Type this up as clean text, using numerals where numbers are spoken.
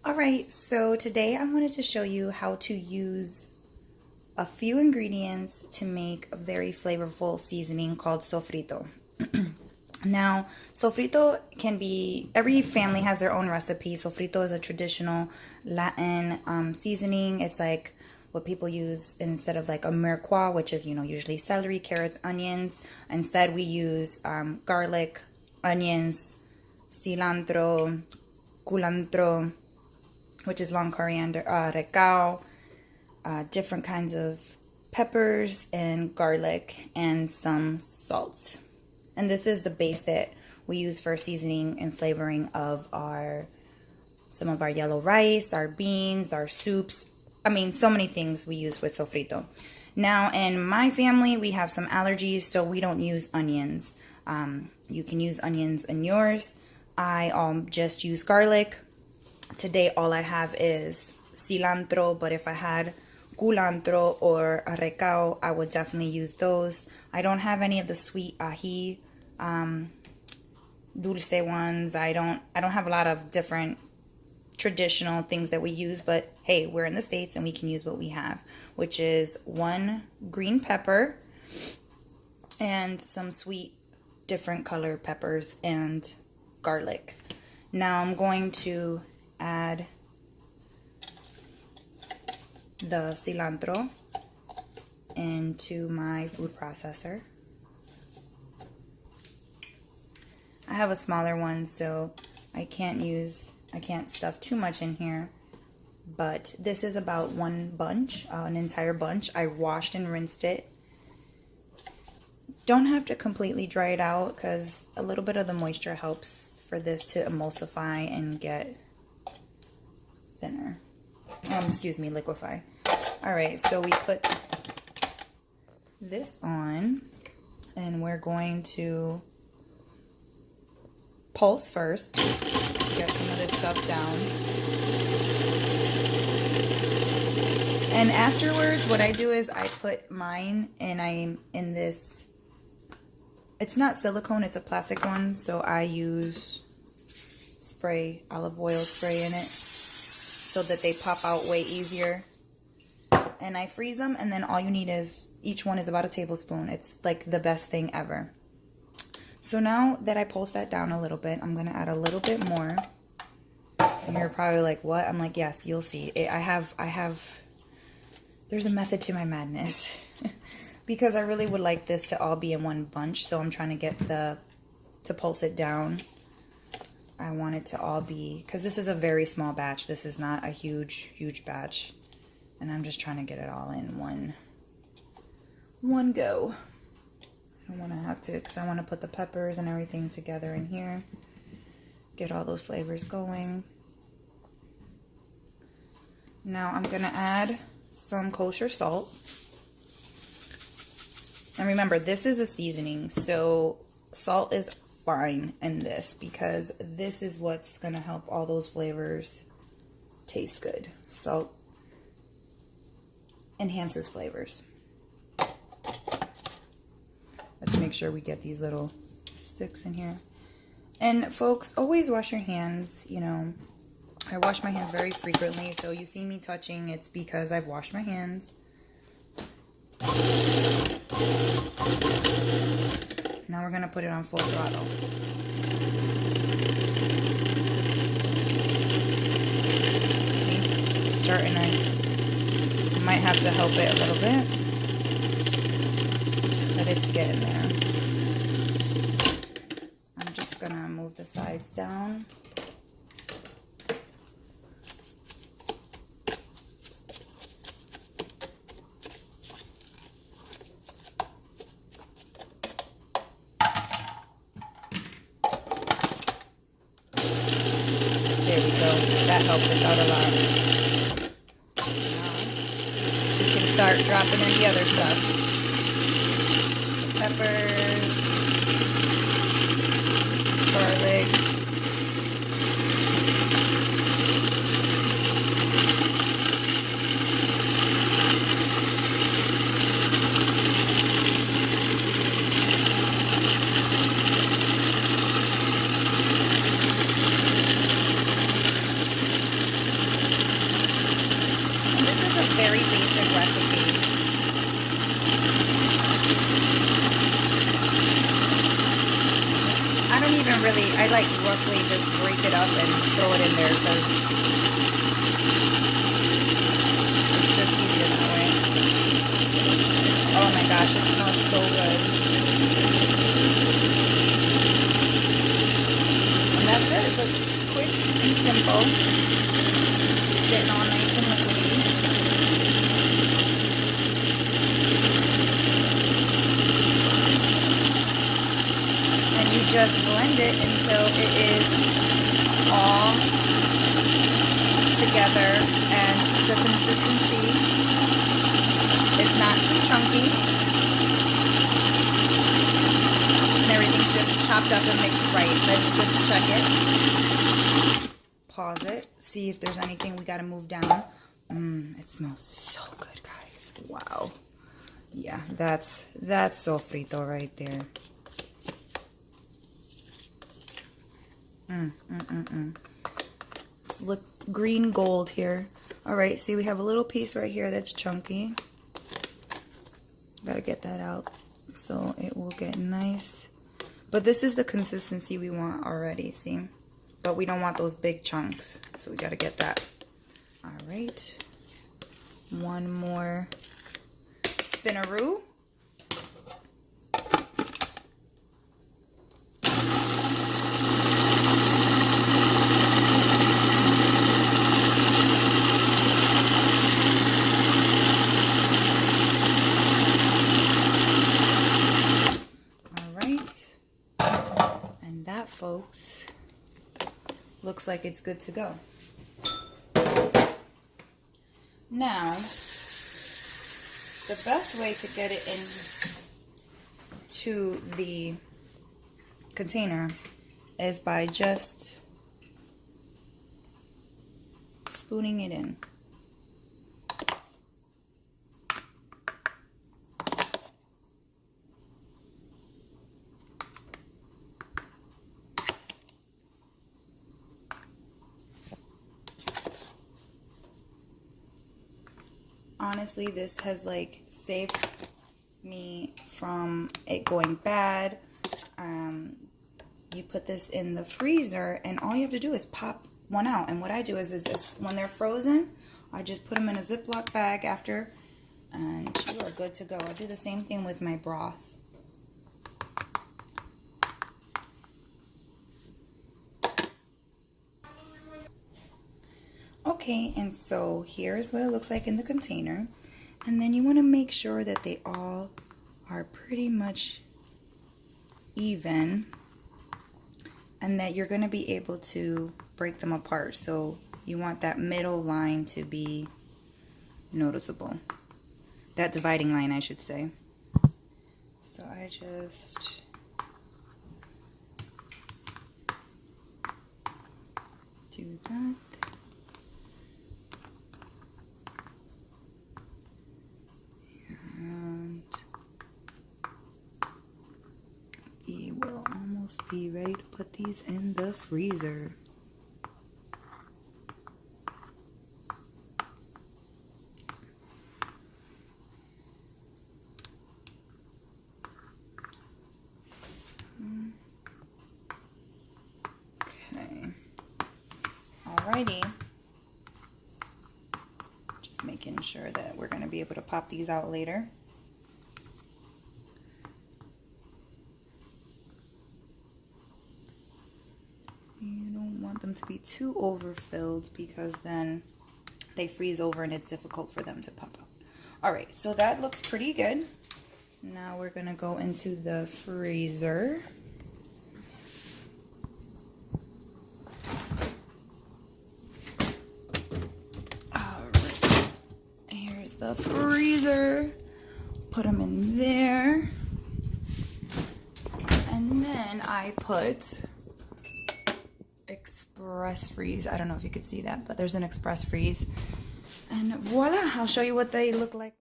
Alright, so today I wanted to show you how to use a few ingredients to make a very flavorful seasoning called sofrito. Now, sofrito can be, every family has their own recipe. Sofrito is a traditional Latin seasoning. It's like what people use instead of like a mirepoix, which is, usually celery, carrots, onions. Instead, we use garlic, onions, cilantro, culantro, which is long coriander, recao, different kinds of peppers and garlic, and some salt. And this is the base that we use for seasoning and flavoring of some of our yellow rice, our beans, our soups. I mean, so many things we use with sofrito. Now, in my family, we have some allergies, so we don't use onions. You can use onions in yours. I just use garlic. Today, all I have is cilantro, but if I had culantro or recao, I would definitely use those. I don't have any of the sweet ají, dulce ones. I don't have a lot of different traditional things that we use, but hey, we're in the States and we can use what we have, which is one green pepper and some sweet different color peppers and garlic. Now I'm going to add the cilantro into my food processor. I have a smaller one, so I can't stuff too much in here, but this is about one bunch, an entire bunch. I washed and rinsed it. Don't have to completely dry it out because a little bit of the moisture helps for this to emulsify and get thinner. Liquefy. Alright, so we put this on and we're going to pulse first. Get some of this stuff down. And afterwards, what I do is I put mine and I'm in this, it's not silicone, it's a plastic one, so I use olive oil spray in it, so that they pop out way easier. And I freeze them, and then all you need is, each one is about a tablespoon. It's like the best thing ever. So now that I pulse that down a little bit, I'm going to add a little bit more. And you're probably like, what? I'm like, yes, you'll see. There's a method to my madness. Because I really would like this to all be in one bunch, so I'm trying to get to pulse it down. I want it to all be, because this is a very small batch. This is not a huge batch. And I'm just trying to get it all in one go. I don't want to have to, because I want to put the peppers and everything together in here. Get all those flavors going. Now I'm going to add some kosher salt. And remember, this is a seasoning, so salt is fine in this because this is what's going to help all those flavors taste good. Salt enhances flavors. Let's make sure we get these little sticks in here. And folks, always wash your hands. I wash my hands very frequently, so you see me touching, it's because I've washed my hands. Now we're going to put it on full throttle. See, it's starting to, might have to help it a little bit, but it's getting there. I'm just going to move the sides down. There we go. That helped us out a lot. Now, we can start dropping in the other stuff. Peppers, garlic. very basic recipe. I don't even really, I like roughly just break it up and throw it in there because it's just easier that way. Oh my gosh, it smells so good. And that's it. It's quick and simple. Getting all nice and liquidy. And you just blend it until it is all together and the consistency is not too chunky. And everything's just chopped up and mixed right. Let's just check it. Pause it. See if there's anything we gotta move down. It smells so good, guys. Wow. Yeah, that's sofrito right there. It's look green gold here. All right, see we have a little piece right here that's chunky. Gotta get that out so it will get nice. But this is the consistency we want already, see? But we don't want those big chunks, so we gotta get that. All right, one more spinaroo. Folks, looks like it's good to go. Now, the best way to get it into the container is by just spooning it in. Honestly, this has like saved me from it going bad. You put this in the freezer and all you have to do is pop one out. And what I do is when they're frozen, I just put them in a Ziploc bag after and you are good to go. I do the same thing with my broth. Okay, and so here's what it looks like in the container. And then you want to make sure that they all are pretty much even and that you're going to be able to break them apart. So you want that middle line to be noticeable. That dividing line, I should say. So I just do that. We will almost be ready to put these in the freezer. Okay. Alrighty. Just making sure that we're going to be able to pop these out later. Them to be too overfilled because then they freeze over and it's difficult for them to pop out. All right, so that looks pretty good. Now we're gonna go into the freezer. All right, here's the freezer. Put them in there, and then I put express freeze. I don't know if you could see that, but there's an express freeze. And voila, I'll show you what they look like.